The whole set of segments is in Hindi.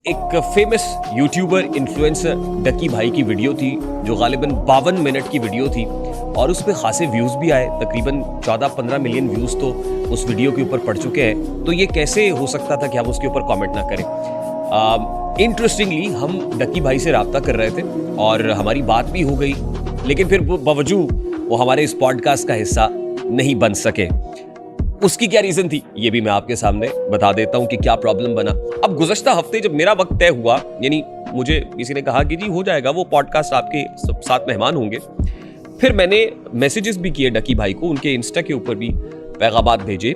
एक फेमस यूट्यूबर इन्फ्लुएंसर डकी भाई की वीडियो थी जो गालिबन 52 मिनट की वीडियो थी और उस पर खासे व्यूज़ भी आए। तकरीबन 14-15 मिलियन व्यूज़ तो उस वीडियो के ऊपर पड़ चुके हैं। तो ये कैसे हो सकता था कि हम उसके ऊपर कमेंट ना करें। इंटरेस्टिंगली हम डकी भाई से रब्ता कर रहे थे और हमारी बात भी हो गई, लेकिन फिर बावजूद वो हमारे इस पॉडकास्ट का हिस्सा नहीं बन सके। उसकी क्या रीजन थी ये भी मैं आपके सामने बता देता हूं कि क्या प्रॉब्लम बना। अब गुज़श्ता हफ्ते जब मेरा वक्त तय हुआ, यानी मुझे किसी ने कहा कि जी हो जाएगा, वो पॉडकास्ट आपके साथ मेहमान होंगे, फिर मैंने मैसेजेस भी किए डकी भाई को, उनके इंस्टा के ऊपर भी पैगामात भेजे।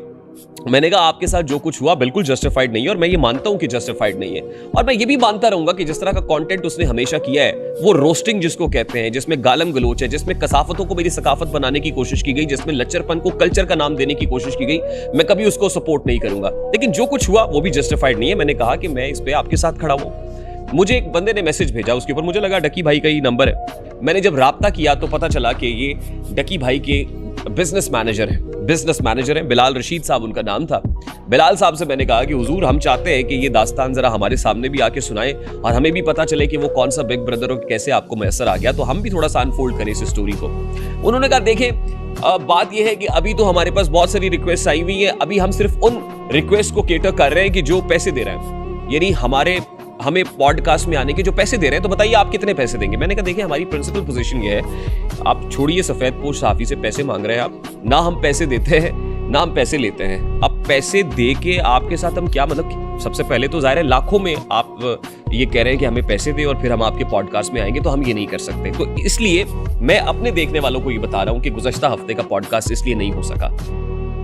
मैंने कहा आपके साथ जो कुछ हुआ बिल्कुल जस्टिफाइड नहीं है और मैं ये मानता हूं कि जस्टिफाइड नहीं है, और मैं ये भी मानता रहूंगा कि जिस तरह का कंटेंट उसने हमेशा किया है, वो रोस्टिंग जिसको कहते हैं, जिसमें गालम गलोच है, जिसमें कसाफतों को मेरी सकाफत बनाने की कोशिश की गई, जिसमें लच्चरपन को कल्चर का नाम देने की कोशिश की गई, मैं कभी उसको सपोर्ट नहीं करूंगा। लेकिन जो कुछ हुआ वो भी जस्टिफाइड नहीं है। मैंने कहा कि मैं इस पे आपके साथ खड़ा हूं। मुझे एक बंदे ने मैसेज भेजा, उसके ऊपर मुझे लगा डकी भाई का ही नंबर है। मैंने जब राब्ता किया तो पता चला कि ये डकी भाई के बिजनेस मैनेजर हैं, बिलाल रशीद साहब उनका नाम था। बिलाल साहब से मैंने कहा कि हुजूर हम चाहते हैं कि ये दास्तान जरा हमारे सामने भी आके सुनाएं और हमें भी पता चले कि वो कौन सा बिग ब्रदर और कैसे आपको मैसर आ गया, तो हम भी थोड़ा सा अनफोल्ड करें इस स्टोरी को। उन्होंने कहा देखें, बात यह है कि अभी तो हमारे पास बहुत सारी रिक्वेस्ट आई हुई है, अभी हम सिर्फ उन रिक्वेस्ट को केटर कर रहे हैं कि जो पैसे दे रहे हैं, यानी हमें पॉडकास्ट में आने के जो पैसे दे रहे हैं, तो बताइए आप कितने पैसे देंगे। मैंने कहा देखिए हमारी प्रिंसिपल पोजीशन ये है, आप छोड़िए सफेद पोश सहाफी से पैसे मांग रहे हैं आप, ना हम पैसे देते हैं ना हम पैसे लेते हैं। अब पैसे दे के आपके साथ हम क्या, मतलब सबसे पहले तो जाहिर है लाखों में आप ये कह रहे हैं कि हमें पैसे दे और फिर हम आपके पॉडकास्ट में आएंगे, तो हम ये नहीं कर सकते। तो इसलिए मैं अपने देखने वालों को ये बता रहा हूं कि गुज़श्ता हफ्ते का पॉडकास्ट इसलिए नहीं हो सका।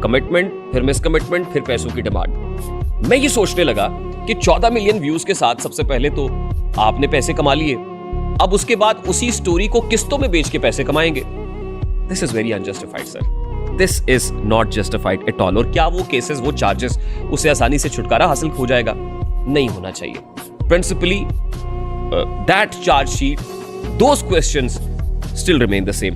कमिटमेंट, फिर मिसकमिटमेंट, फिर पैसों की डिमांड। मैं ये सोचने लगा कि 14 मिलियन व्यूज के साथ सबसे पहले तो आपने पैसे कमा लिए, अब उसके बाद उसी स्टोरी को किस्तों में बेच के पैसे कमाएंगे। This is very unjustified sir, this is not justified at all. और क्या वो केसेस, वो चार्जेस, उससे आसानी से छुटकारा हासिल हो जाएगा? नहीं होना चाहिए। Principally that charge sheet, those questions still remain the same.